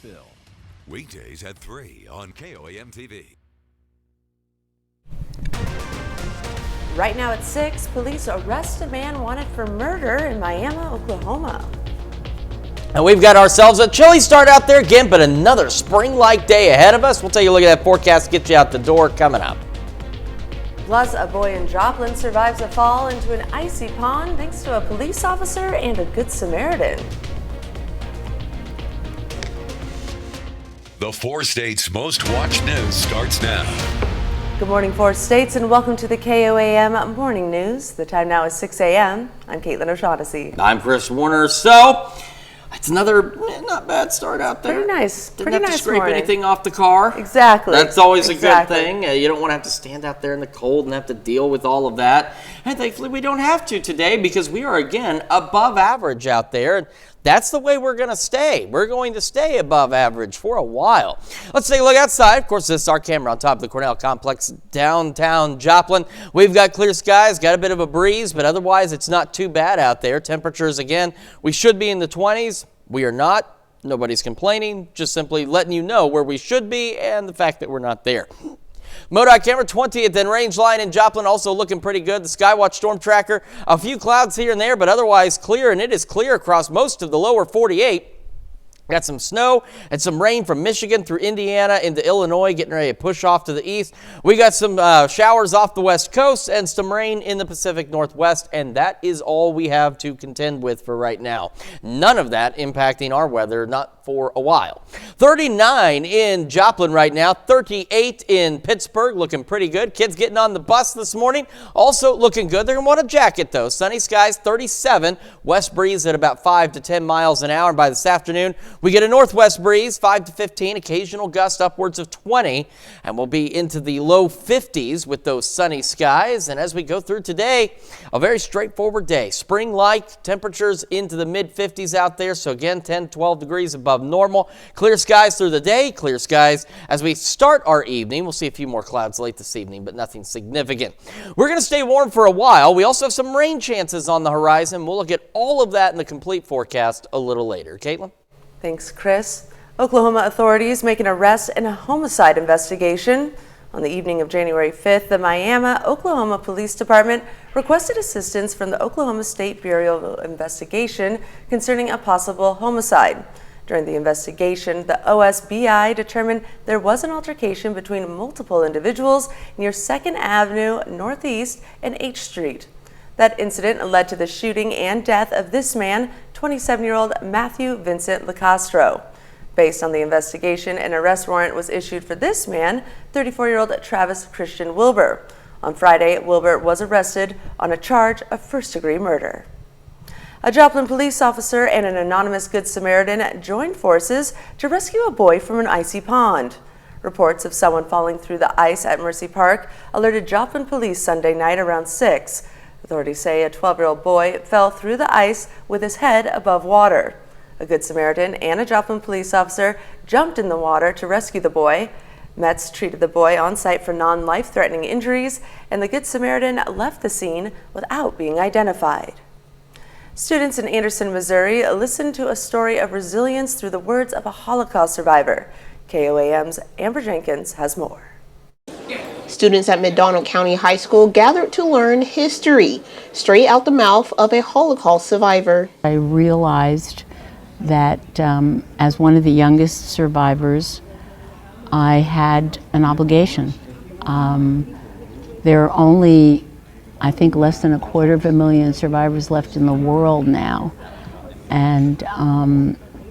Bill. Weekdays at 3 on KOAM TV. Right now at 6, police arrest a man wanted for murder in Miami, Oklahoma. And we've got ourselves a chilly start out there again, but another spring-like day ahead of us. We'll take a look at that forecast, get you out the door coming up. Plus, a boy in Joplin survives a fall into an icy pond thanks to a police officer and a Good Samaritan. The 4 states' most watched news starts now. Good morning, 4 states, and welcome to the KOAM Morning News. The time now is 6 a.m. I'm Caitlin O'Shaughnessy. I'm Chris Warner. So, it's another not bad start out there. Pretty nice. Didn't have to scrape anything off the car. Exactly. That's always a good thing. You don't want to have to stand out there in the cold and have to deal with all of that. And thankfully, we don't have to today because we are, again, above average out there. And that's the way we're going to stay. We're going to stay above average for a while. Let's take a look outside. Of course, this is our camera on top of the Cornell Complex, downtown Joplin. We've got clear skies, got a bit of a breeze, but otherwise it's not too bad out there. Temperatures, again, we should be in the 20s. We are not. Nobody's complaining. Just simply letting you know where we should be and the fact that we're not there. MoDOT camera 20th and range line in Joplin also looking pretty good. The Skywatch storm tracker, a few clouds here and there, but otherwise clear, and it is clear across most of the lower 48. Got some snow and some rain from Michigan through Indiana into Illinois, getting ready to push off to the east. We got some showers off the west coast and some rain in the Pacific Northwest, and that is all we have to contend with for right now. None of that impacting our weather, not for a while. 39 in Joplin right now, 38 in Pittsburgh, looking pretty good. Kids getting on the bus this morning, also looking good. They're going to want a jacket though. Sunny skies, 37, west breeze at about 5 to 10 miles an hour, and by this afternoon, we get a northwest breeze, 5 to 15, occasional gust upwards of 20, and we'll be into the low 50s with those sunny skies. And as we go through today, a very straightforward day. Spring-like temperatures into the mid-50s out there. So again, 10, 12 degrees above normal. Clear skies through the day, clear skies as we start our evening. We'll see a few more clouds late this evening, but nothing significant. We're going to stay warm for a while. We also have some rain chances on the horizon. We'll look at all of that in the complete forecast a little later. Caitlin? Thanks, Chris. Oklahoma authorities make an arrest in a homicide investigation. On the evening of January 5th, the Miami, Oklahoma Police Department requested assistance from the Oklahoma State Bureau of Investigation concerning a possible homicide. During the investigation, the OSBI determined there was an altercation between multiple individuals near 2nd Avenue Northeast and H Street. That incident led to the shooting and death of this man, 27-year-old Matthew Vincent LaCastro. Based on the investigation, an arrest warrant was issued for this man, 34-year-old Travis Christian Wilbur. On Friday, Wilbur was arrested on a charge of first-degree murder. A Joplin police officer and an anonymous Good Samaritan joined forces to rescue a boy from an icy pond. Reports of someone falling through the ice at Mercy Park alerted Joplin police Sunday night around 6. Authorities say a 12-year-old boy fell through the ice with his head above water. A Good Samaritan and a Joplin police officer jumped in the water to rescue the boy. Mets treated the boy on site for non-life-threatening injuries, and the Good Samaritan left the scene without being identified. Students in Anderson, Missouri listened to a story of resilience through the words of a Holocaust survivor. KOAM's Amber Jenkins has more. Students at McDonald County High School gathered to learn history straight out the mouth of a Holocaust survivor. I realized that as one of the youngest survivors, I had an obligation. There are only, I think, less than 250,000 survivors left in the world now. And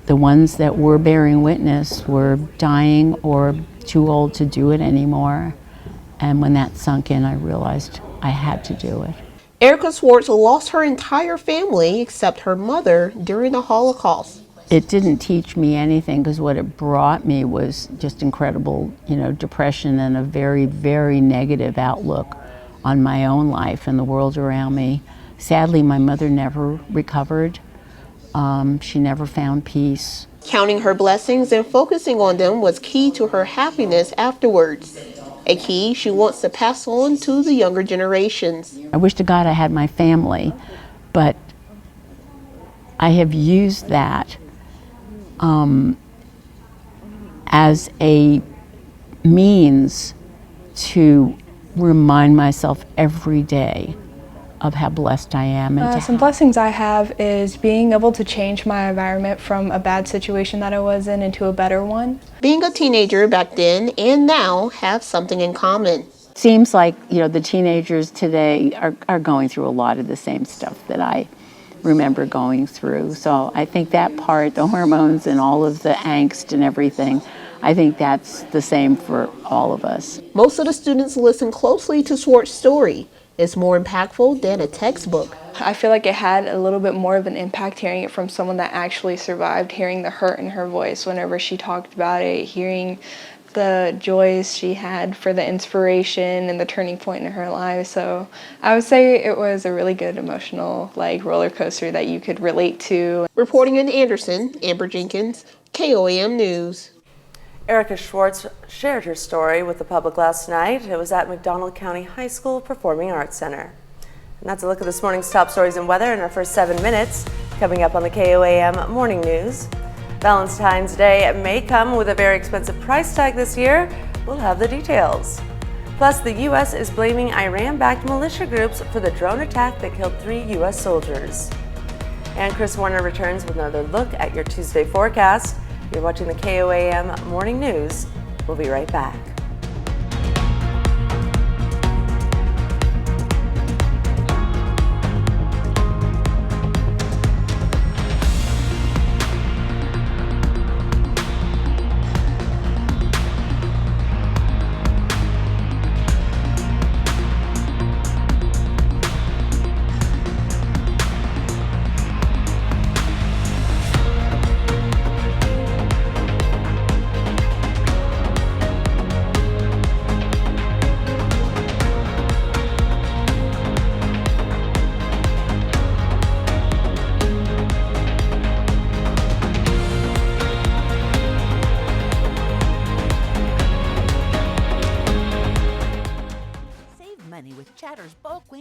the ones that were bearing witness were dying or too old to do it anymore. And when that sunk in, I realized I had to do it. Erica Swartz lost her entire family except her mother during the Holocaust. It didn't teach me anything because what it brought me was just incredible, depression and a very, very negative outlook on my own life and the world around me. Sadly, my mother never recovered. She never found peace. Counting her blessings and focusing on them was key to her happiness afterwards. A key she wants to pass on to the younger generations. I wish to God I had my family, but I have used that as a means to remind myself every day of how blessed I am. And some blessings I have is being able to change my environment from a bad situation that I was in into a better one. Being a teenager back then and now have something in common. Seems like, the teenagers today are going through a lot of the same stuff that I remember going through. So I think that part, the hormones and all of the angst and everything, I think that's the same for all of us. Most of the students listen closely to Swartz's story. It's more impactful than a textbook. I feel like it had a little bit more of an impact hearing it from someone that actually survived, hearing the hurt in her voice whenever she talked about it, hearing the joys she had for the inspiration and the turning point in her life. So I would say it was a really good emotional roller coaster that you could relate to. Reporting in Anderson, Amber Jenkins, KOAM News. Erica Schwartz shared her story with the public last night. It was at McDonald County High School Performing Arts Center. And that's a look at this morning's top stories and weather in our first 7 minutes. Coming up on the KOAM Morning News. Valentine's Day may come with a very expensive price tag this year. We'll have the details. Plus, the U.S. is blaming Iran-backed militia groups for the drone attack that killed 3 U.S. soldiers. And Chris Warner returns with another look at your Tuesday forecast. You're watching the KOAM Morning News. We'll be right back.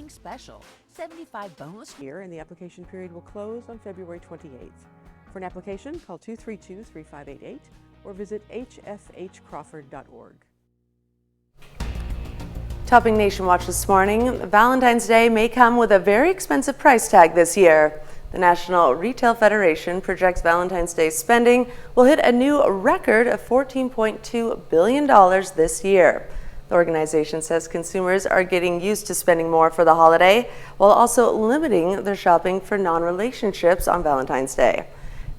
Special 75 boneless here, and the application period will close on February 28th. For an application, call 232-3588 or visit hfhcrawford.org. Topping Nation Watch this morning, Valentine's Day may come with a very expensive price tag this year. The National Retail Federation projects Valentine's Day spending will hit a new record of $14.2 billion this year. The organization says consumers are getting used to spending more for the holiday while also limiting their shopping for non-relationships on Valentine's Day.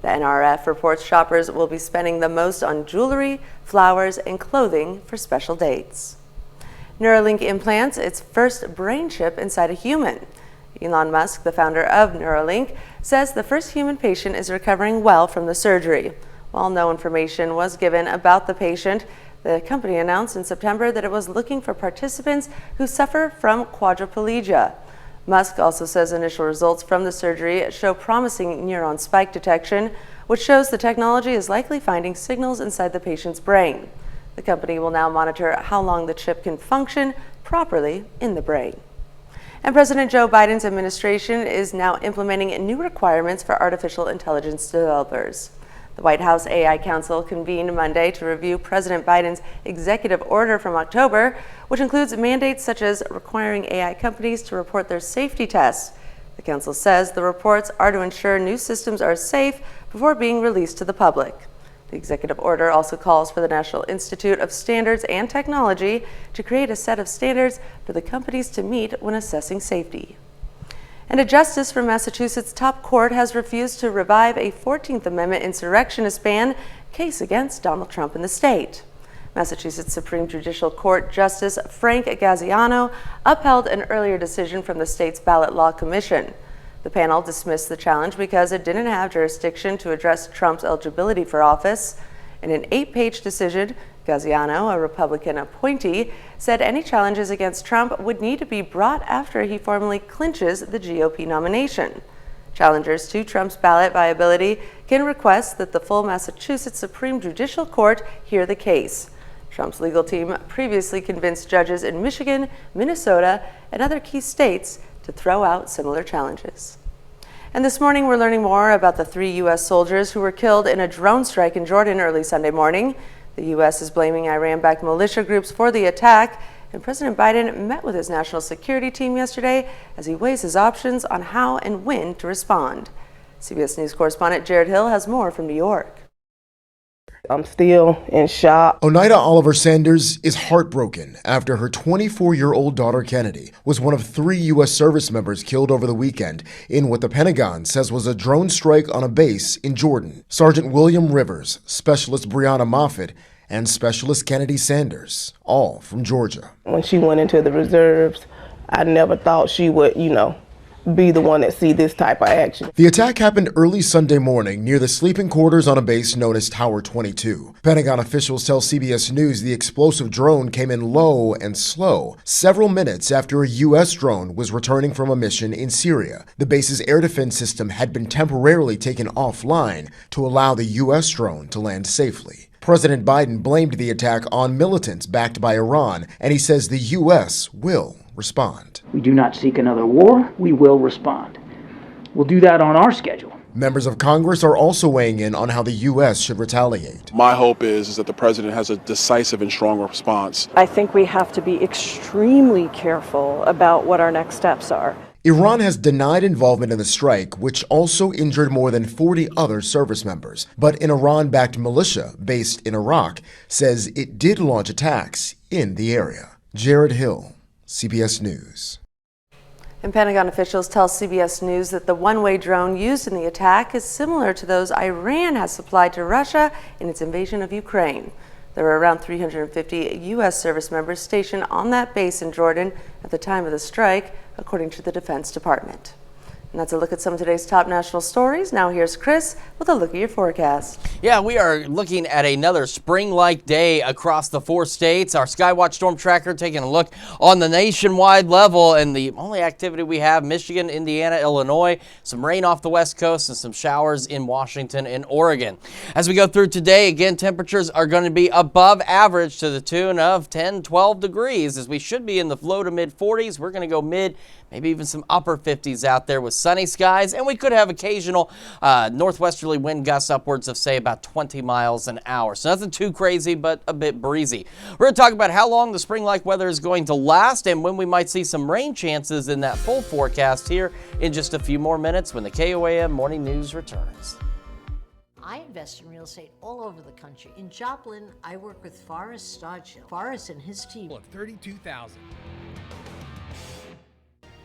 The NRF reports shoppers will be spending the most on jewelry, flowers, and clothing for special dates. Neuralink implants its first brain chip inside a human. Elon Musk, the founder of Neuralink, says the first human patient is recovering well from the surgery. While no information was given about the patient, the company announced in September that it was looking for participants who suffer from quadriplegia. Musk also says initial results from the surgery show promising neuron spike detection, which shows the technology is likely finding signals inside the patient's brain. The company will now monitor how long the chip can function properly in the brain. And President Joe Biden's administration is now implementing new requirements for artificial intelligence developers. The White House AI Council convened Monday to review President Biden's executive order from October, which includes mandates such as requiring AI companies to report their safety tests. The council says the reports are to ensure new systems are safe before being released to the public. The executive order also calls for the National Institute of Standards and Technology to create a set of standards for the companies to meet when assessing safety. And a justice from Massachusetts' top court has refused to revive a 14th Amendment insurrectionist ban case against Donald Trump in the state. Massachusetts Supreme Judicial Court Justice Frank Gaziano upheld an earlier decision from the state's Ballot Law Commission. The panel dismissed the challenge because it didn't have jurisdiction to address Trump's eligibility for office. In an 8-page decision, Gaziano, a Republican appointee, said any challenges against Trump would need to be brought after he formally clinches the GOP nomination. Challengers to Trump's ballot viability can request that the full Massachusetts Supreme Judicial Court hear the case. Trump's legal team previously convinced judges in Michigan, Minnesota, and other key states to throw out similar challenges. And this morning we're learning more about the 3 U.S. soldiers who were killed in a drone strike in Jordan early Sunday morning. The The U.S. is blaming Iran-backed militia groups for the attack, and President Biden met with his national security team yesterday as he weighs his options on how and when to respond. CBS News correspondent Jared Hill has more from New York. I'm still in shock. Oneida Oliver Sanders is heartbroken after her 24-year-old daughter Kennedy was one of 3 U.S. service members killed over the weekend in what the Pentagon says was a drone strike on a base in Jordan. Sergeant William Rivers, Specialist Breonna Moffett, and Specialist Kennedy Sanders, all from Georgia. When she went into the reserves, I never thought she would, be the one that see this type of action. The attack happened early Sunday morning near the sleeping quarters on a base known as Tower 22. Pentagon officials tell CBS News the explosive drone came in low and slow, several minutes after a U.S. drone was returning from a mission in Syria. The base's air defense system had been temporarily taken offline to allow the U.S. drone to land safely. President Biden blamed the attack on militants backed by Iran, and he says the U.S. will respond. We do not seek another war. We will respond. We'll do that on our schedule. Members of Congress are also weighing in on how the U.S. should retaliate. My hope is that the president has a decisive and strong response. I think we have to be extremely careful about what our next steps are. Iran has denied involvement in the strike, which also injured more than 40 other service members. But an Iran-backed militia based in Iraq says it did launch attacks in the area. Jared Hill, CBS News. And Pentagon officials tell CBS News that the one-way drone used in the attack is similar to those Iran has supplied to Russia in its invasion of Ukraine. There were around 350 U.S. service members stationed on that base in Jordan at the time of the strike, according to the Defense Department. And that's a look at some of today's top national stories. Now here's Chris with a look at your forecast. Yeah, we are looking at another spring-like day across the 4 states. Our Skywatch Storm Tracker taking a look on the nationwide level, and the only activity we have, Michigan, Indiana, Illinois, some rain off the west coast and some showers in Washington and Oregon. As we go through today, again, temperatures are going to be above average to the tune of 10, 12 degrees, as we should be in the low to mid 40s. We're going to go mid, maybe even some upper 50s out there with sunny skies, and we could have occasional northwesterly wind gusts upwards of, say, about 20 miles an hour. So nothing too crazy, but a bit breezy. We're going to talk about how long the spring-like weather is going to last and when we might see some rain chances in that full forecast here in just a few more minutes when the KOAM Morning News returns. I invest in real estate all over the country. In Joplin, I work with Forrest Stodgill. Forrest and his team of 32,000.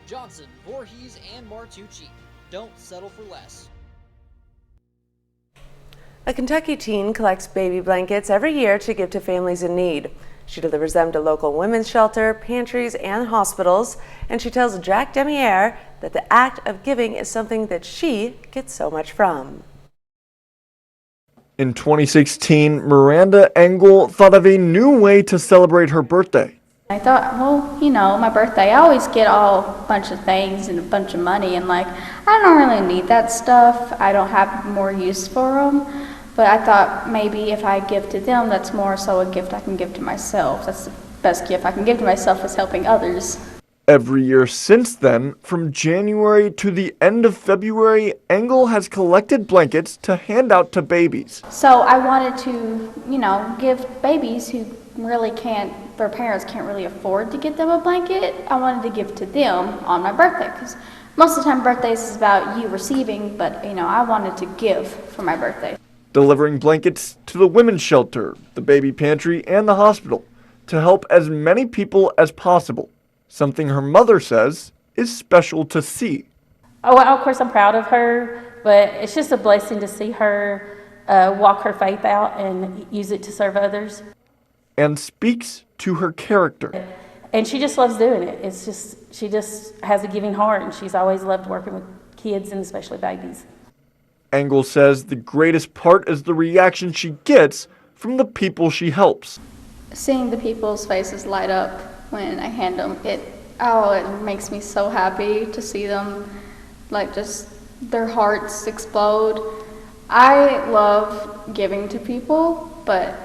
Johnson, Voorhees, and Martucci. Don't settle for less. A Kentucky teen collects baby blankets every year to give to families in need. She delivers them to local women's shelter, pantries, and hospitals, and she tells Jack Demiere that the act of giving is something that she gets so much from. In 2016, Miranda Engel thought of a new way to celebrate her birthday. I thought, well, my birthday, I always get a bunch of things and a bunch of money, and I don't really need that stuff. I don't have more use for them. But I thought maybe if I give to them, that's more so a gift I can give to myself. That's the best gift I can give to myself, is helping others. Every year since then, from January to the end of February, Engel has collected blankets to hand out to babies. So I wanted to, give babies who really their parents can't really afford to get them a blanket. I wanted to give to them on my birthday, because most of the time birthdays is about you receiving, but I wanted to give for my birthday. Delivering blankets to the women's shelter, the baby pantry, and the hospital to help as many people as possible. Something her mother says is special to see. Oh, well, of course I'm proud of her, but it's just a blessing to see her walk her faith out and use it to serve others. And speaks to her character. And she just loves doing it. She just has a giving heart, and she's always loved working with kids and especially babies. Engel says the greatest part is the reaction she gets from the people she helps. Seeing the people's faces light up when I hand them, it makes me so happy to see them, just their hearts explode. I love giving to people, but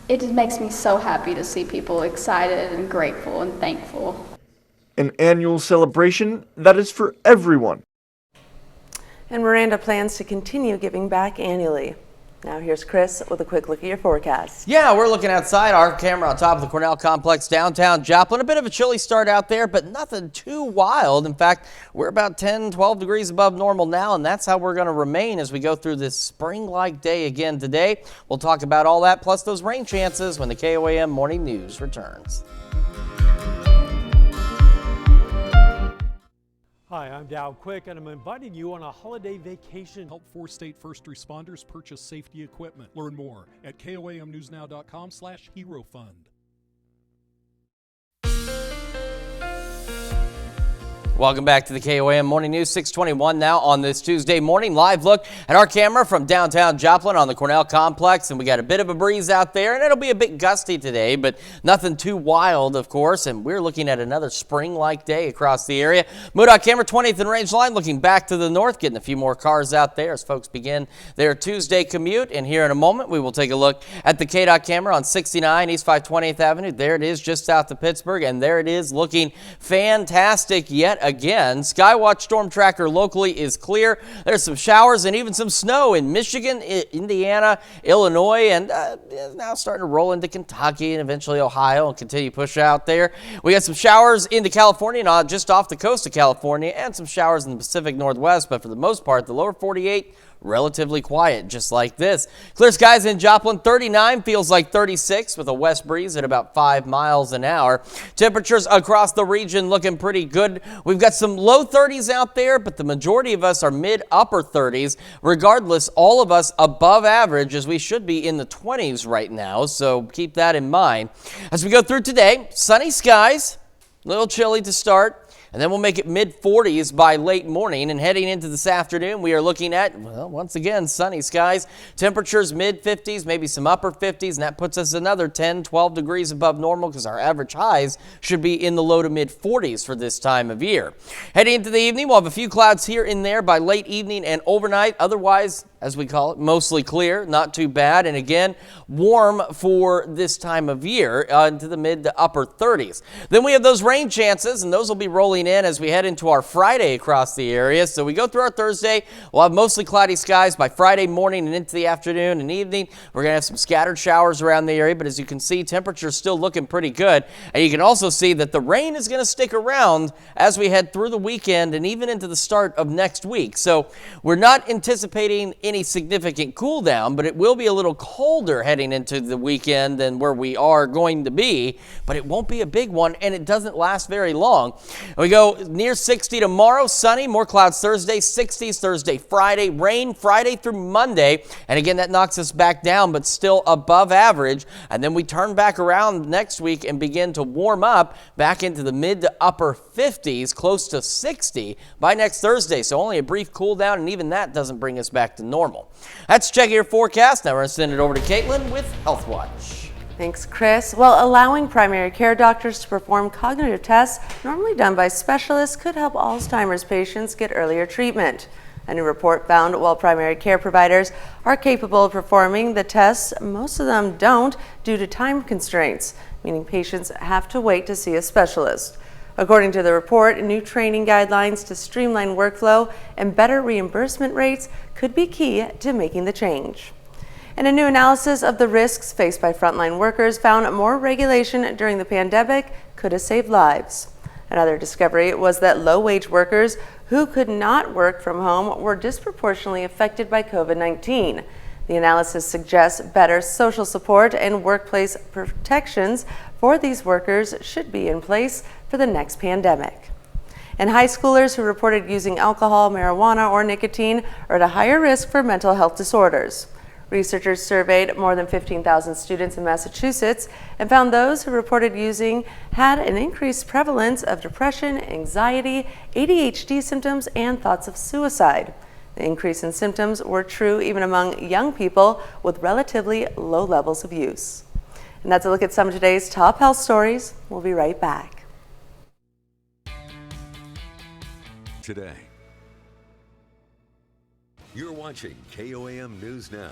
it just makes me so happy to see people excited and grateful and thankful. An annual celebration that is for everyone. And Miranda plans to continue giving back annually. Now here's Chris with a quick look at your forecast. Yeah, we're looking outside. Our camera on top of the Cornell Complex, downtown Joplin. A bit of a chilly start out there, but nothing too wild. In fact, we're about 10, 12 degrees above normal now, and that's how we're going to remain as we go through this spring-like day again today. We'll talk about all that, plus those rain chances when the KOAM Morning News returns. Hi, I'm Dow Quick, and I'm inviting you on a holiday vacation. Help 4 state first responders purchase safety equipment. Learn more at koamnewsnow.com/HeroFund. Welcome back to the KOAM Morning News, 621 now on this Tuesday morning. Live look at our camera from downtown Joplin on the Cornell Complex, and we got a bit of a breeze out there, and it'll be a bit gusty today, but nothing too wild, of course, and we're looking at another spring-like day across the area. MoDOT camera 20th and Range Line looking back to the north, getting a few more cars out there as folks begin their Tuesday commute, and here in a moment we will take a look at the KDOT camera on 69 East 520th Avenue. There it is just south of Pittsburgh, and there it is looking fantastic yet again. Skywatch storm tracker locally is clear. There's some showers and even some snow in Michigan, Indiana, Illinois, and now starting to roll into Kentucky and eventually Ohio and continue to push out there. We got some showers into California, not just off the coast of California, and some showers in the Pacific Northwest, but for the most part, the lower 48 relatively quiet, just like this. Clear skies in Joplin, 39 feels like 36 with a west breeze at about 5 miles an hour. Temperatures across the region looking pretty good. We've got some low 30s out there, but the majority of us are mid-upper 30s. Regardless, all of us above average, as we should be in the 20s right now, so keep that in mind. As we go through today, sunny skies, a little chilly to start. And then we'll make it mid-40s by late morning. And heading into this afternoon, we are looking at, well, once again, sunny skies. Temperatures mid-50s, maybe some upper 50s, and that puts us another 10, 12 degrees above normal because our average highs should be in the low to mid-40s for this time of year. Heading into the evening, we'll have a few clouds here and there by late evening and overnight. Otherwise, as we call it, mostly clear, not too bad. And again, warm for this time of year into the mid to upper 30s. Then we have those rain chances, and those will be rolling in as we head into our Friday across the area. So we go through our Thursday, we'll have mostly cloudy skies by Friday morning and into the afternoon and evening. We're going to have some scattered showers around the area, but as you can see, temperatures still looking pretty good. And you can also see that the rain is going to stick around as we head through the weekend and even into the start of next week. So we're not anticipating any significant cool down, but it will be a little colder heading into the weekend than where we are going to be, but it won't be a big one, and it doesn't last very long. We go near 60 tomorrow, sunny, more clouds Thursday, 60s Thursday, Friday, rain Friday through Monday, and again, that knocks us back down, but still above average, and then we turn back around next week and begin to warm up back into the mid to upper 50s, close to 60 by next Thursday, so only a brief cool down, and even that doesn't bring us back to normal. Let's check your forecast. Now we're going to send it over to Caitlin with Health Watch. Thanks, Chris. Well, allowing primary care doctors to perform cognitive tests normally done by specialists could help Alzheimer's patients get earlier treatment. A new report found while primary care providers are capable of performing the tests, most of them don't due to time constraints, meaning patients have to wait to see a specialist. According to the report, new training guidelines to streamline workflow and better reimbursement rates could be key to making the change. And a new analysis of the risks faced by frontline workers found more regulation during the pandemic could have saved lives. Another discovery was that low-wage workers who could not work from home were disproportionately affected by COVID-19. The analysis suggests better social support and workplace protections for these workers should be in place for the next pandemic. And high schoolers who reported using alcohol, marijuana, or nicotine are at a higher risk for mental health disorders. Researchers surveyed more than 15,000 students in Massachusetts and found those who reported using had an increased prevalence of depression, anxiety, ADHD symptoms, and thoughts of suicide. The increase in symptoms were true even among young people with relatively low levels of use. And that's a look at some of today's top health stories. We'll be right back. Today, you're watching KOAM News Now,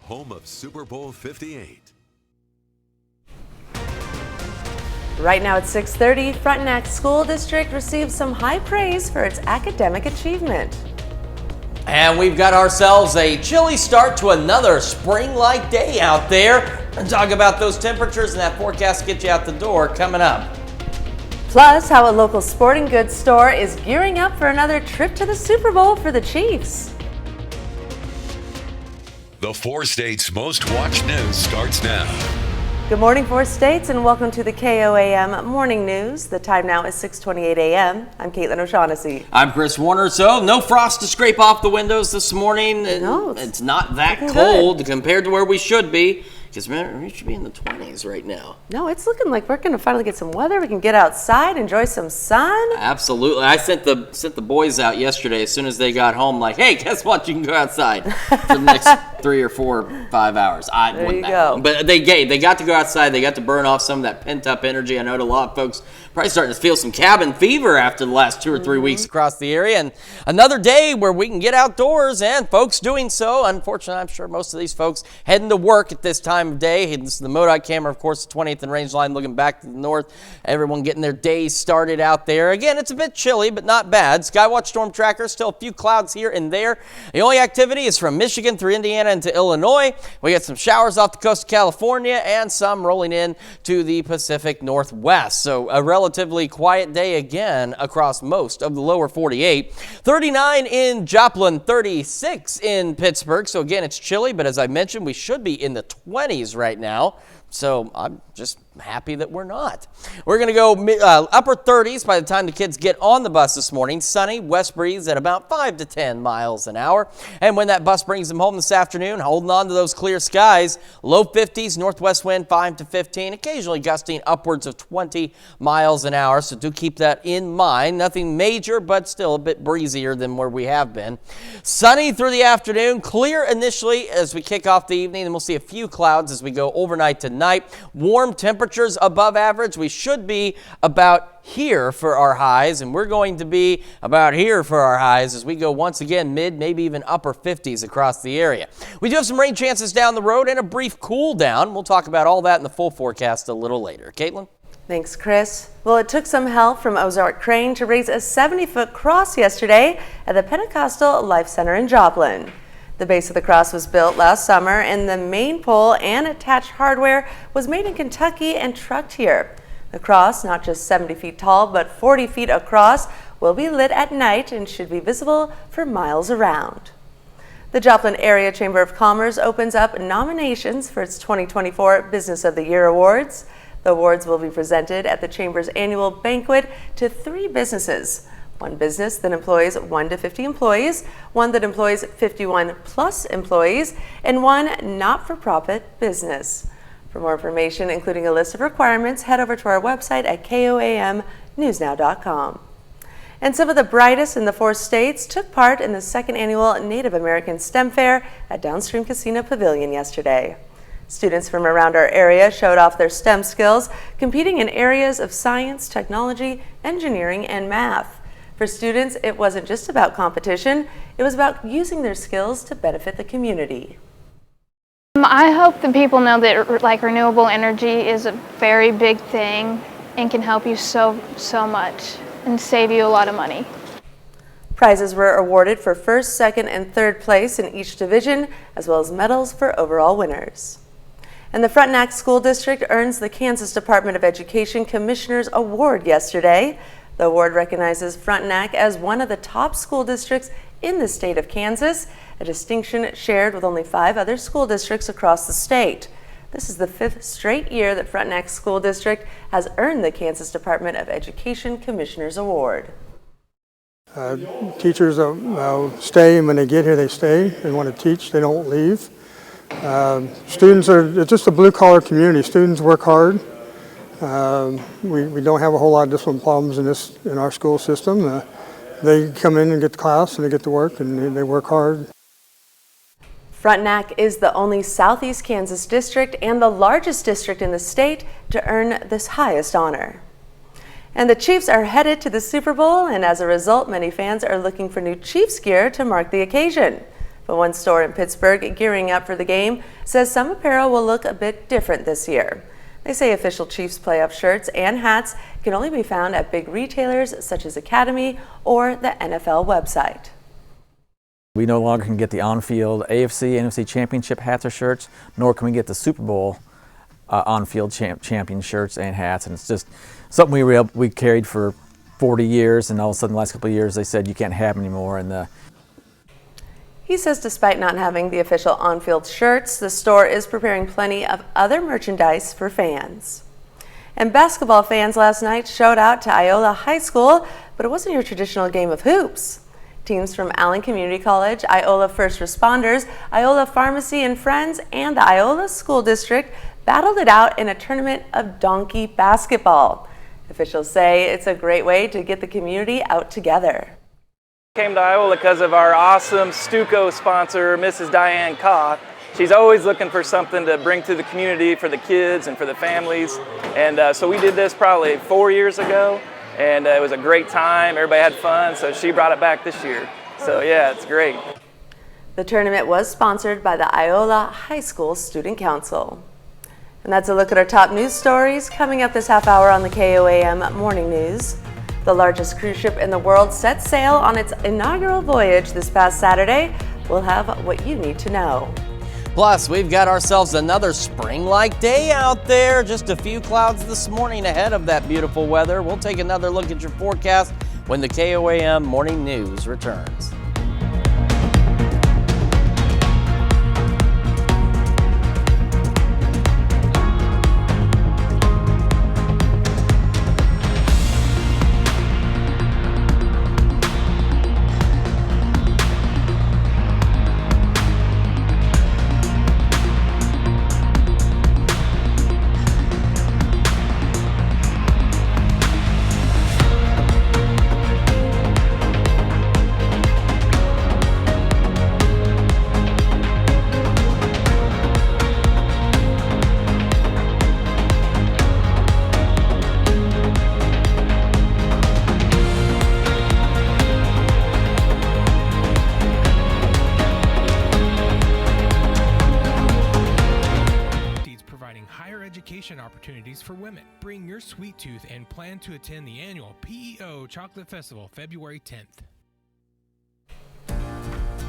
home of Super Bowl 58. Right now at 6:30, Frontenac School District receives some high praise for its academic achievement. And we've got ourselves a chilly start to another spring-like day out there. And talk about those temperatures and that forecast to get you out the door coming up. Plus, how a local sporting goods store is gearing up for another trip to the Super Bowl for the Chiefs. The 4 states' most watched news starts now. Good morning, 4 states, and welcome to the KOAM Morning News. The time now is 6:28 a.m. I'm Caitlin O'Shaughnessy. I'm Chris Warner. So, no frost to scrape off the windows this morning. No, it's not that cold compared to where we should be. Because we should be in the 20s right now. No, it's looking like we're going to finally get some weather. We can get outside, enjoy some sun. Absolutely. I sent the boys out yesterday as soon as they got home. Like, hey, guess what? You can go outside for the next 3 or 4 or 5 hours. There you go. But they got to go outside. They got to burn off some of that pent up energy. I know a lot of folks probably starting to feel some cabin fever after the last 2 or 3 weeks across the area. And another day where we can get outdoors, and folks doing so. Unfortunately, I'm sure most of these folks heading to work at this time of day. This is the MoDOT camera, of course, the 20th and Range Line looking back to the north. Everyone getting their day started out there. Again, it's a bit chilly, but not bad. Skywatch Storm Tracker, still a few clouds here and there. The only activity is from Michigan through Indiana into Illinois. We got some showers off the coast of California and some rolling in to the Pacific Northwest. So a relatively quiet day again across most of the lower 48. 39 in Joplin, 36 in Pittsburgh. So again, it's chilly, but as I mentioned, we should be in the 20s right now. So I'm just happy that we're not. We're going to go upper 30s by the time the kids get on the bus this morning. Sunny, west breeze at about 5 to 10 miles an hour. And when that bus brings them home this afternoon, holding on to those clear skies, low 50s, northwest wind 5 to 15, occasionally gusting upwards of 20 miles an hour. So do keep that in mind. Nothing major, but still a bit breezier than where we have been. Sunny through the afternoon, clear initially as we kick off the evening, and we'll see a few clouds as we go overnight tonight. Warm temperatures above average. We should be about here for our highs, and we're going to be about here for our highs as we go once again mid, maybe even upper 50s across the area. We do have some rain chances down the road and a brief cool down. We'll talk about all that in the full forecast a little later. Caitlin? Thanks, Chris. Well, it took some help from Ozark Crane to raise a 70-foot cross yesterday at the Pentecostal Life Center in Joplin. The base of the cross was built last summer, and the main pole and attached hardware was made in Kentucky and trucked here. The cross, not just 70 feet tall, but 40 feet across, will be lit at night and should be visible for miles around. The Joplin Area Chamber of Commerce opens up nominations for its 2024 Business of the Year Awards. The awards will be presented at the Chamber's annual banquet to 3 businesses. One business that employs 1 to 50 employees, one that employs 51 plus employees, and one not-for-profit business. For more information, including a list of requirements, head over to our website at koamnewsnow.com. And some of the brightest in the 4 states took part in the 2nd annual Native American STEM Fair at Downstream Casino Pavilion yesterday. Students from around our area showed off their STEM skills, competing in areas of science, technology, engineering, and math. For students, it wasn't just about competition, it was about using their skills to benefit the community. I hope that people know that renewable energy is a very big thing and can help you so much and save you a lot of money. Prizes were awarded for 1st, 2nd, and 3rd place in each division, as well as medals for overall winners. And the Frontenac School District earns the Kansas Department of Education Commissioner's Award yesterday. The award recognizes Frontenac as one of the top school districts in the state of Kansas, a distinction shared with only 5 other school districts across the state. This is the 5th straight year that Frontenac School District has earned the Kansas Department of Education Commissioner's Award. Teachers stay, and when they get here, they stay. They want to teach, they don't leave. Students it's just a blue-collar community. Students work hard. We don't have a whole lot of discipline problems in our school system. They come in and get to class and they get to work and they work hard. Frontenac is the only Southeast Kansas district and the largest district in the state to earn this highest honor. And the Chiefs are headed to the Super Bowl, and as a result, many fans are looking for new Chiefs gear to mark the occasion. But one store in Pittsburgh gearing up for the game says some apparel will look a bit different this year. They say official Chiefs playoff shirts and hats can only be found at big retailers such as Academy or the NFL website. We no longer can get the on-field AFC, NFC championship hats or shirts, nor can we get the Super Bowl on-field champion shirts and hats. And it's just something we carried for 40 years, and all of a sudden the last couple of years they said you can't have them anymore. And He says despite not having the official on-field shirts, the store is preparing plenty of other merchandise for fans. And basketball fans last night showed out to Iola High School, but it wasn't your traditional game of hoops. Teams from Allen Community College, Iola First Responders, Iola Pharmacy and Friends, and the Iola School District battled it out in a tournament of donkey basketball. Officials say it's a great way to get the community out together. Came to Iola because of our awesome Stuco sponsor, Mrs. Diane Koth. She's always looking for something to bring to the community for the kids and for the families. And so we did this probably 4 years ago, and it was a great time. Everybody had fun, so she brought it back this year. So yeah, it's great. The tournament was sponsored by the Iola High School Student Council. And that's a look at our top news stories coming up this half hour on the KOAM Morning News. The largest cruise ship in the world set sail on its inaugural voyage this past Saturday. We'll have what you need to know. Plus, we've got ourselves another spring-like day out there. Just a few clouds this morning ahead of that beautiful weather. We'll take another look at your forecast when the KOAM Morning News returns. Opportunities for women. Bring your sweet tooth and plan to attend the annual PEO Chocolate Festival February 10th.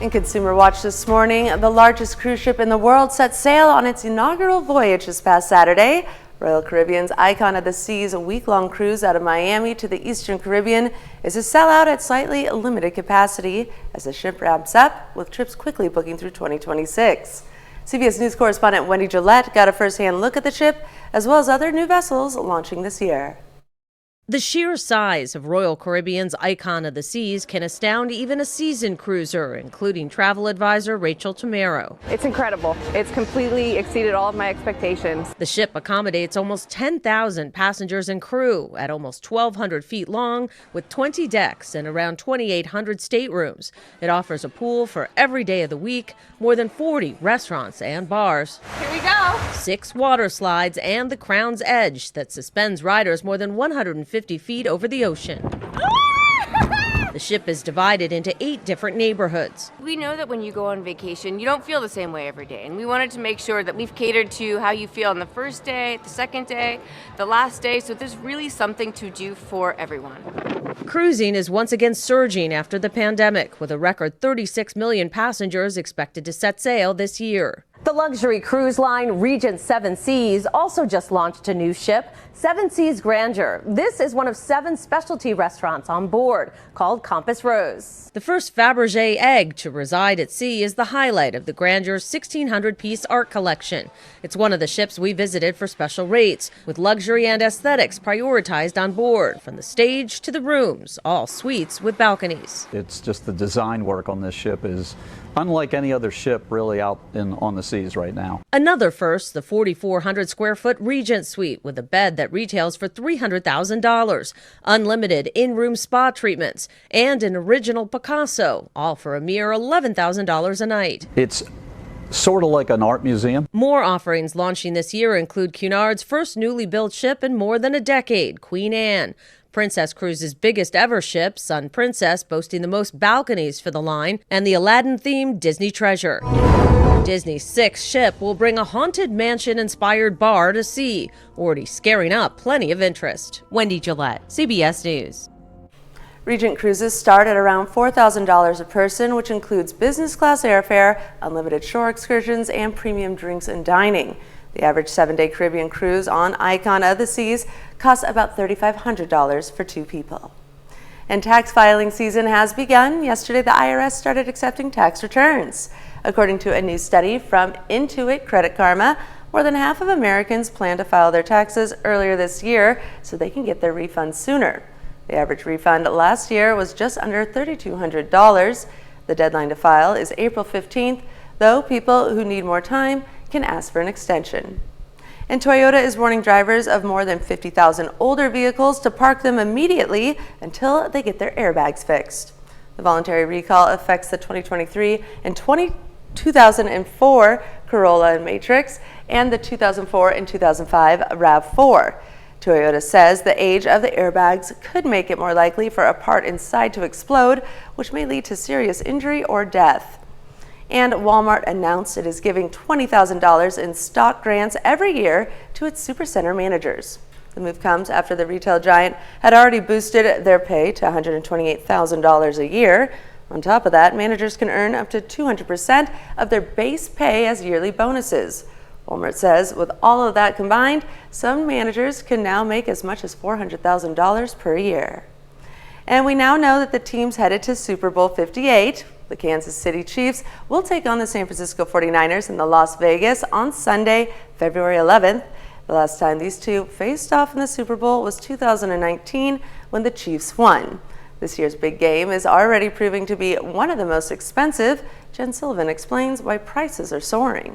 In Consumer Watch this morning, the largest cruise ship in the world set sail on its inaugural voyage this past Saturday. Royal Caribbean's Icon of the Seas week-long cruise out of Miami to the Eastern Caribbean is a sellout at slightly limited capacity as the ship ramps up, with trips quickly booking through 2026. CBS News correspondent Wendy Gillette got a first-hand look at the ship, as well as other new vessels launching this year. The sheer size of Royal Caribbean's Icon of the Seas can astound even a seasoned cruiser, including travel advisor Rachel Tamero. It's incredible. It's completely exceeded all of my expectations. The ship accommodates almost 10,000 passengers and crew at almost 1,200 feet long, with 20 decks and around 2,800 staterooms. It offers a pool for every day of the week, more than 40 restaurants and bars. Here we go. 6 water slides and the Crown's Edge that suspends riders more than 150 feet over the ocean. The ship is divided into 8 different neighborhoods. We know that when you go on vacation, you don't feel the same way every day. And we wanted to make sure that we've catered to how you feel on the first day, the second day, the last day. So there's really something to do for everyone. Cruising is once again surging after the pandemic, with a record 36 million passengers expected to set sail this year. The luxury cruise line Regent Seven Seas also just launched a new ship, Seven Seas Grandeur. This is one of 7 specialty restaurants on board, called Compass Rose. The first Fabergé egg to reside at sea is the highlight of the Grandeur's 1,600-piece art collection. It's one of the ships we visited for special rates, with luxury and aesthetics prioritized on board, from the stage to the rooms, all suites with balconies. It's just the design work on this ship is unlike any other ship really out on the seas right now. Another first, the 4,400 square foot Regent Suite with a bed that retails for $300,000, unlimited in-room spa treatments, and an original Picasso, all for a mere $11,000 a night. It's sort of like an art museum. More offerings launching this year include Cunard's first newly built ship in more than a decade, Queen Anne. Princess Cruises' biggest ever ship, Sun Princess, boasting the most balconies for the line, and the Aladdin-themed Disney Treasure. Disney's 6th ship will bring a haunted mansion-inspired bar to sea, already scaring up plenty of interest. Wendy Gillette, CBS News. Regent cruises start at around $4,000 a person, which includes business class airfare, unlimited shore excursions, and premium drinks and dining. The average 7-day Caribbean cruise on Icon of the Seas costs about $3,500 for 2 people. And tax filing season has begun. Yesterday, the IRS started accepting tax returns. According to a new study from Intuit Credit Karma, more than half of Americans plan to file their taxes earlier this year so they can get their refunds sooner. The average refund last year was just under $3,200. The deadline to file is April 15th, though people who need more time can ask for an extension. And Toyota is warning drivers of more than 50,000 older vehicles to park them immediately until they get their airbags fixed. The voluntary recall affects the 2023 and 2004 Corolla and Matrix and the 2004 and 2005 RAV4. Toyota says the age of the airbags could make it more likely for a part inside to explode, which may lead to serious injury or death. And Walmart announced it is giving $20,000 in stock grants every year to its supercenter managers. The move comes after the retail giant had already boosted their pay to $128,000 a year. On top of that, managers can earn up to 200% of their base pay as yearly bonuses. Walmart says with all of that combined, some managers can now make as much as $400,000 per year. And we now know that the teams headed to Super Bowl 58. The Kansas City Chiefs will take on the San Francisco 49ers in the Las Vegas on Sunday, February 11th. The last time these two faced off in the Super Bowl was 2019 when the Chiefs won. This year's big game is already proving to be one of the most expensive. Jen Sullivan explains why prices are soaring.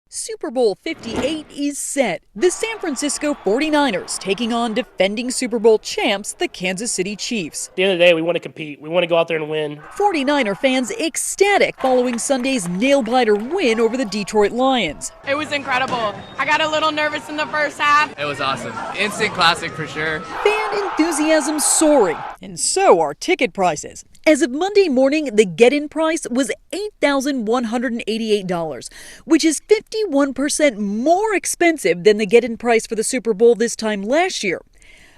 Super Bowl 58 is set. The San Francisco 49ers taking on defending Super Bowl champs, the Kansas City Chiefs. At the end of the day, we want to compete. We want to go out there and win. 49er fans ecstatic following Sunday's nail-biter win over the Detroit Lions. It was incredible. I got a little nervous in the first half. It was awesome. Instant classic for sure. Fan enthusiasm soaring, and so are ticket prices. As of Monday morning, the get-in price was $8,188, which is 51% more expensive than the get-in price for the Super Bowl this time last year.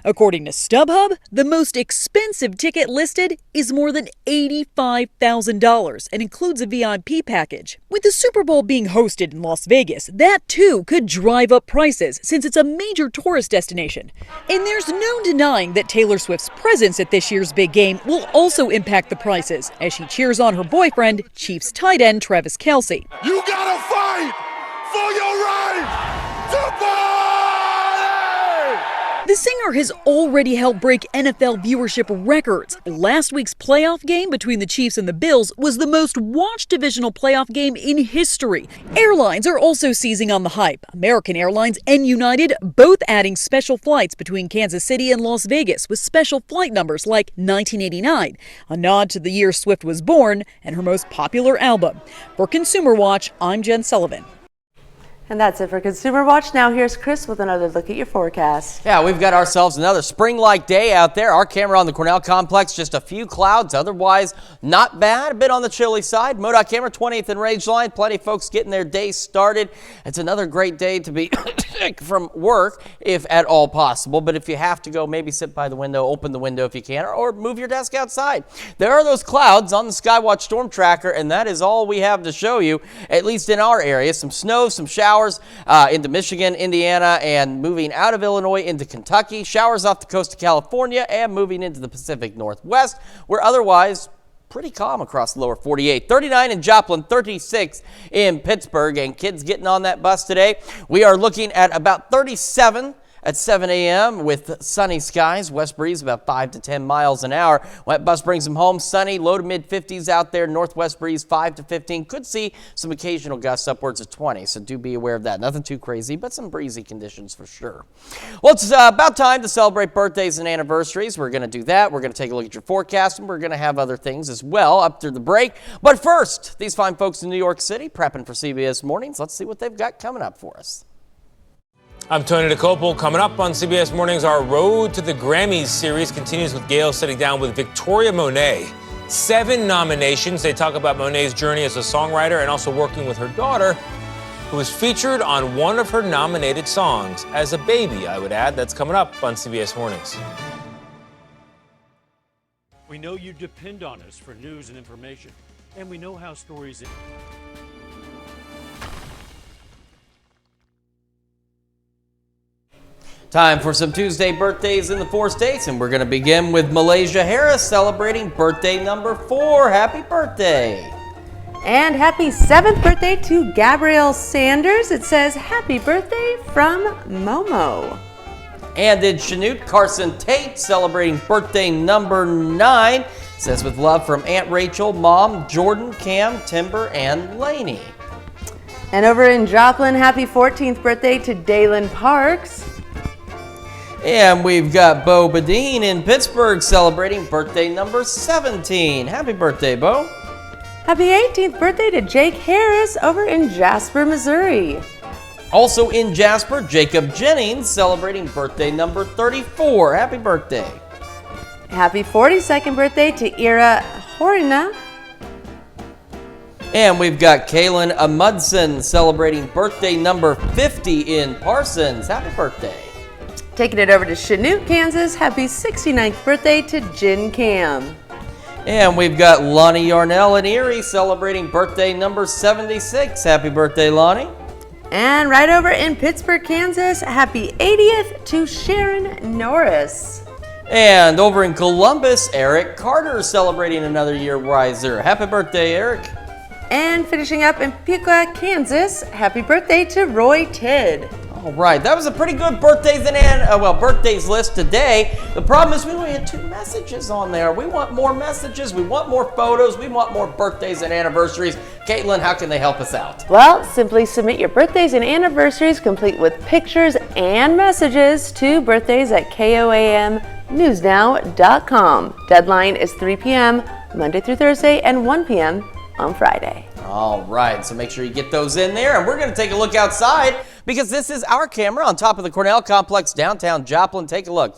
According to StubHub, the most expensive ticket listed is more than $85,000 and includes a VIP package. With the Super Bowl being hosted in Las Vegas, that too could drive up prices since it's a major tourist destination. And there's no denying that Taylor Swift's presence at this year's big game will also impact the prices as she cheers on her boyfriend, Chiefs tight end Travis Kelce. You gotta fight for your right to party! The singer has already helped break NFL viewership records. Last week's playoff game between the Chiefs and the Bills was the most watched divisional playoff game in history. Airlines are also seizing on the hype. American Airlines and United both adding special flights between Kansas City and Las Vegas with special flight numbers like 1989, a nod to the year Swift was born and her most popular album. For Consumer Watch, I'm Jen Sullivan. And that's it for Consumer Watch. Now here's Chris with another look at your forecast. Yeah, we've got ourselves another spring-like day out there. Our camera on the Cornell complex, just a few clouds, otherwise not bad. A bit on the chilly side. MoDOT camera, 20th and Rangeline. Plenty of folks getting their day started. It's another great day to be from work, if at all possible. But if you have to go, maybe sit by the window, open the window if you can, or move your desk outside. There are those clouds on the Skywatch Storm Tracker, and that is all we have to show you, at least in our area. Some snow, some showers into Michigan, Indiana, and moving out of Illinois into Kentucky. Showers off the coast of California and moving into the Pacific Northwest. We're otherwise pretty calm across the lower 48. 39 in Joplin, 36 in Pittsburgh, and kids getting on that bus today. We are looking at about 37 at 7 a.m. with sunny skies. West breeze about 5 to 10 miles an hour. Wet bus brings them home. Sunny, low to mid 50s out there. Northwest breeze 5 to 15. Could see some occasional gusts upwards of 20, so do be aware of that. Nothing too crazy, but some breezy conditions for sure. Well, it's about time to celebrate birthdays and anniversaries. We're going to do that. We're going to take a look at your forecast, and we're going to have other things as well up through the break. But first, these fine folks in New York City prepping for CBS Mornings. Let's see what they've got coming up for us. I'm Tony DeCopel. Coming up on CBS Mornings, our Road to the Grammys series continues with Gail sitting down with Victoria Monet. 7 nominations. They talk about Monet's journey as a songwriter and also working with her daughter, who was featured on one of her nominated songs as a baby, I would add. That's coming up on CBS Mornings. We know you depend on us for news and information, and we know how stories... Time for some Tuesday birthdays in the 4 states, and we're going to begin with Malaysia Harris celebrating birthday number 4. Happy birthday! And happy 7th birthday to Gabrielle Sanders. It says, happy birthday from Momo. And in Chanute, Carson Tate celebrating birthday number 9. It says, with love from Aunt Rachel, Mom, Jordan, Cam, Timber, and Lainey. And over in Joplin, happy 14th birthday to Dalen Parks. And we've got Bo Badine in Pittsburgh celebrating birthday number 17. Happy birthday, Bo. Happy 18th birthday to Jake Harris over in Jasper, Missouri. Also in Jasper, Jacob Jennings celebrating birthday number 34. Happy birthday. Happy 42nd birthday to Ira Horina. And we've got Kaylin Amundsen celebrating birthday number 50 in Parsons. Happy birthday. Taking it over to Chanute, Kansas. Happy 69th birthday to Jin Cam. And we've got Lonnie Yarnell in Erie celebrating birthday number 76. Happy birthday, Lonnie. And right over in Pittsburgh, Kansas, happy 80th to Sharon Norris. And over in Columbus, Eric Carter celebrating another year wiser. Happy birthday, Eric. And finishing up in Piqua, Kansas, happy birthday to Roy Tidd. All right, that was a pretty good birthdays list today. The problem is we only had 2 messages on there. We want more messages, we want more photos, we want more birthdays and anniversaries. Caitlin, how can they help us out? Well, simply submit your birthdays and anniversaries complete with pictures and messages to birthdays@KOAMnewsnow.com. Deadline is 3 p.m. Monday through Thursday and 1 p.m. on Friday. All right, so make sure you get those in there, and we're going to take a look outside because this is our camera on top of the Cornell Complex, downtown Joplin. Take a look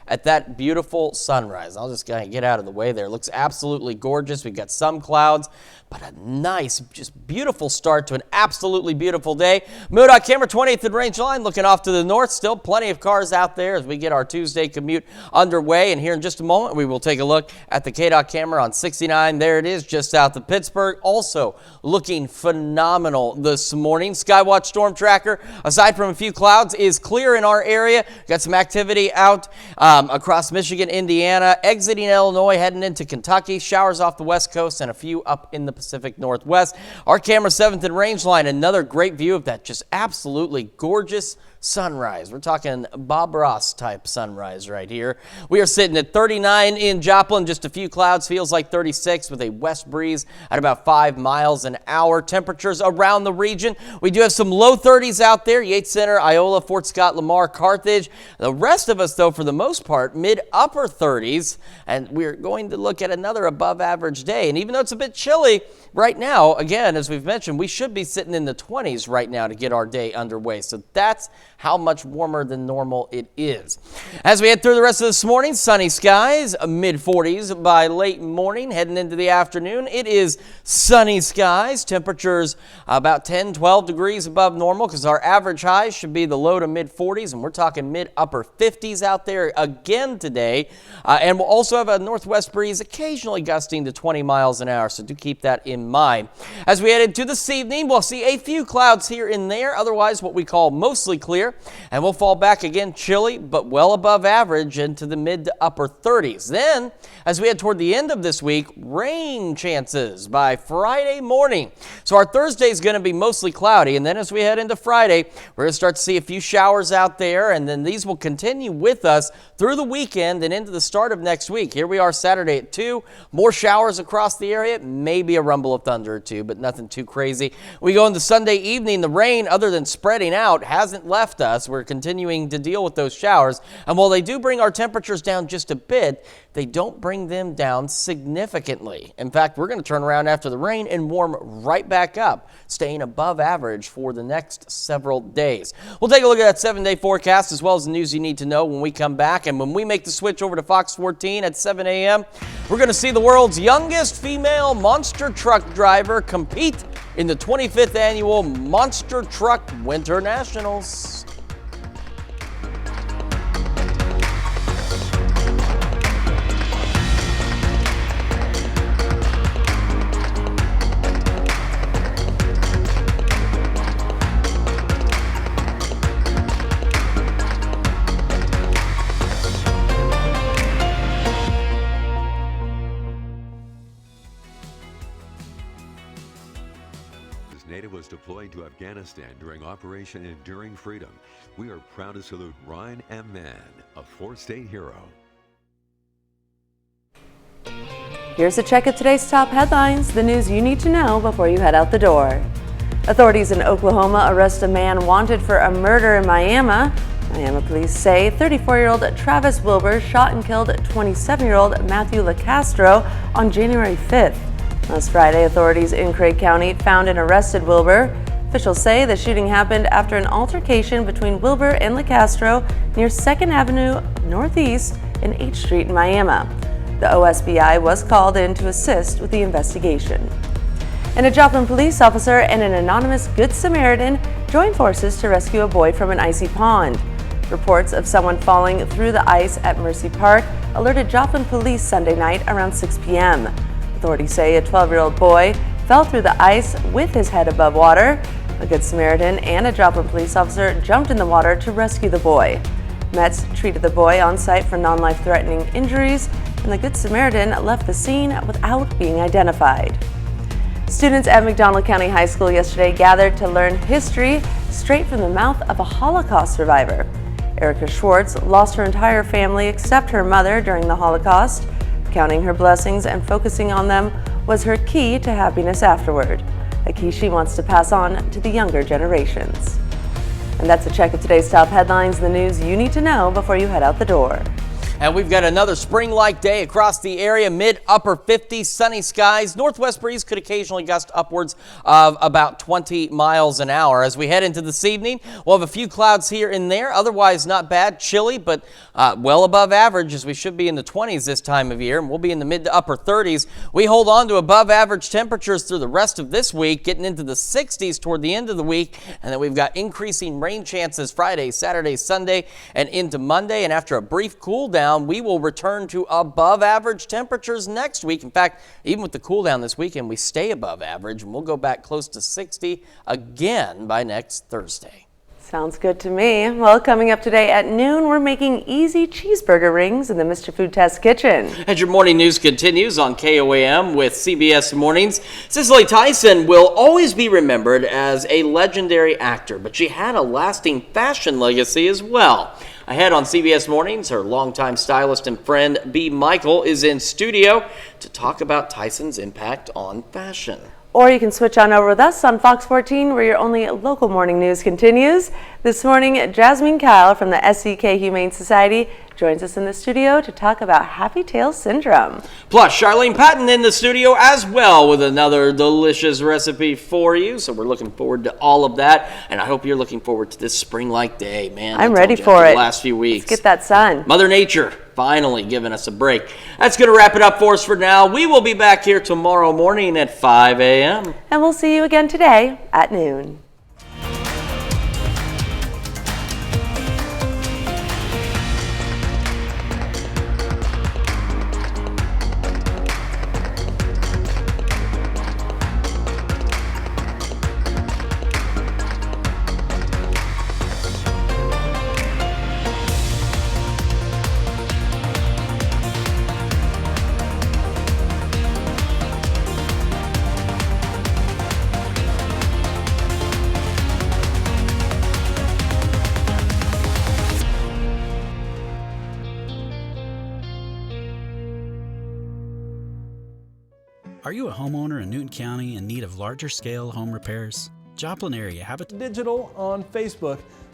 at that beautiful sunrise. I'll just kind of get out of the way there. It looks absolutely gorgeous. We've got some clouds, but a nice, just beautiful start to an absolutely beautiful day. MoDOT camera 28th and Range Line looking off to the north. Still plenty of cars out there as we get our Tuesday commute underway. And here in just a moment, we will take a look at the KDOT camera on 69. There it is, just south of Pittsburgh. Also looking phenomenal this morning. Skywatch Storm Tracker, aside from a few clouds, is clear in our area. Got some activity out across Michigan, Indiana, exiting Illinois, heading into Kentucky. Showers off the west coast and a few up in the Pacific Northwest. Our camera 7th and Range Line, another great view of that just absolutely gorgeous sunrise. We're talking Bob Ross type sunrise right here. We are sitting at 39 in Joplin, just a few clouds, feels like 36 with a west breeze at about 5 miles an hour. Temperatures around the region, we do have some low 30s out there, Yates Center, Iola, Fort Scott, Lamar, Carthage. The rest of us, though, for the most part, mid-upper 30s, and we're going to look at another above average day. And even though it's a bit chilly right now, again, as we've mentioned, we should be sitting in the 20s right now to get our day underway. So that's how much warmer than normal it is. As we head through the rest of this morning, sunny skies, mid-40s by late morning, heading into the afternoon. It is sunny skies, temperatures about 10, 12 degrees above normal because our average highs should be the low to mid-40s, and we're talking mid-upper 50s out there again today. And we'll also have a northwest breeze occasionally gusting to 20 miles an hour, so do keep that in mind. As we head into this evening, we'll see a few clouds here and there, otherwise what we call mostly clear, and we'll fall back again chilly but well above average into the mid to upper 30s. Then, as we head toward the end of this week, rain chances by Friday morning. So our Thursday is going to be mostly cloudy, and then as we head into Friday, we're going to start to see a few showers out there, and then these will continue with us through the weekend and into the start of next week. Here we are Saturday at 2, more showers across the area, maybe a rumble of thunder or two, but nothing too crazy. We go into Sunday evening, the rain, other than spreading out, hasn't left us. We're continuing to deal with those showers, and while they do bring our temperatures down just a bit, they don't bring them down significantly. In fact, we're going to turn around after the rain and warm right back up, staying above average for the next several days. We'll take a look at that 7-day forecast as well as the news you need to know when we come back. And when we make the switch over to Fox 14 at 7 a.m., we're going to see the world's youngest female monster truck driver compete in the 25th annual Monster Truck Winter Nationals. deployed to Afghanistan during Operation Enduring Freedom. We are proud to salute Ryan M. Mann, a 4-state hero. Here's a check of today's top headlines, the news you need to know before you head out the door. Authorities in Oklahoma arrest a man wanted for a murder in Miami. Miami police say 34-year-old Travis Wilbur shot and killed 27-year-old Matthew LaCastro on January 5th. Last Friday, authorities in Craig County found and arrested Wilbur. Officials say the shooting happened after an altercation between Wilbur and LaCastro near 2nd Avenue Northeast and H Street in Miami. The OSBI was called in to assist with the investigation. And a Joplin police officer and an anonymous Good Samaritan joined forces to rescue a boy from an icy pond. Reports of someone falling through the ice at Mercy Park alerted Joplin police Sunday night around 6 p.m. Authorities say a 12-year-old boy fell through the ice with his head above water. A Good Samaritan and a Joplin police officer jumped in the water to rescue the boy. Mets treated the boy on site for non-life-threatening injuries, and the Good Samaritan left the scene without being identified. Students at McDonald County High School yesterday gathered to learn history straight from the mouth of a Holocaust survivor. Erica Schwartz lost her entire family except her mother during the Holocaust. Counting her blessings and focusing on them was her key to happiness afterward, a key she wants to pass on to the younger generations. And that's a check of today's top headlines, the news you need to know before you head out the door. And we've got another spring-like day across the area, mid-upper 50s, sunny skies. Northwest breeze could occasionally gust upwards of about 20 miles an hour. As we head into this evening, we'll have a few clouds here and there. Otherwise, not bad. Chilly, but well above average, as we should be in the 20s this time of year. And we'll be in the mid to upper 30s. We hold on to above average temperatures through the rest of this week, getting into the 60s toward the end of the week. And then we've got increasing rain chances Friday, Saturday, Sunday, and into Monday. And after a brief cool down, we will return to above average temperatures next week. In fact, even with the cool down this weekend, we stay above average and we'll go back close to 60 again by next Thursday. Sounds good to me. Well, coming up today at noon, we're making easy cheeseburger rings in the Mr. Food Test kitchen. And your morning news continues on KOAM with CBS Mornings. Cicely Tyson will always be remembered as a legendary actor, but she had a lasting fashion legacy as well. Ahead on CBS Mornings, her longtime stylist and friend, B. Michael, is in studio to talk about Tyson's impact on fashion. Or you can switch on over with us on Fox 14, where your only local morning news continues. This morning, Jasmine Kyle from the SCK Humane Society joins us in the studio to talk about Happy Tail Syndrome. Plus, Charlene Patton in the studio as well with another delicious recipe for you. So we're looking forward to all of that. And I hope you're looking forward to this spring-like day, man. I'm ready for it. The last few weeks. Let's get that sun. Mother Nature finally giving us a break. That's going to wrap it up for us for now. We will be back here tomorrow morning at 5 a.m. And we'll see you again today at noon. Are you a homeowner in Newton County in need of larger scale home repairs? Joplin area Habitat Digital on Facebook.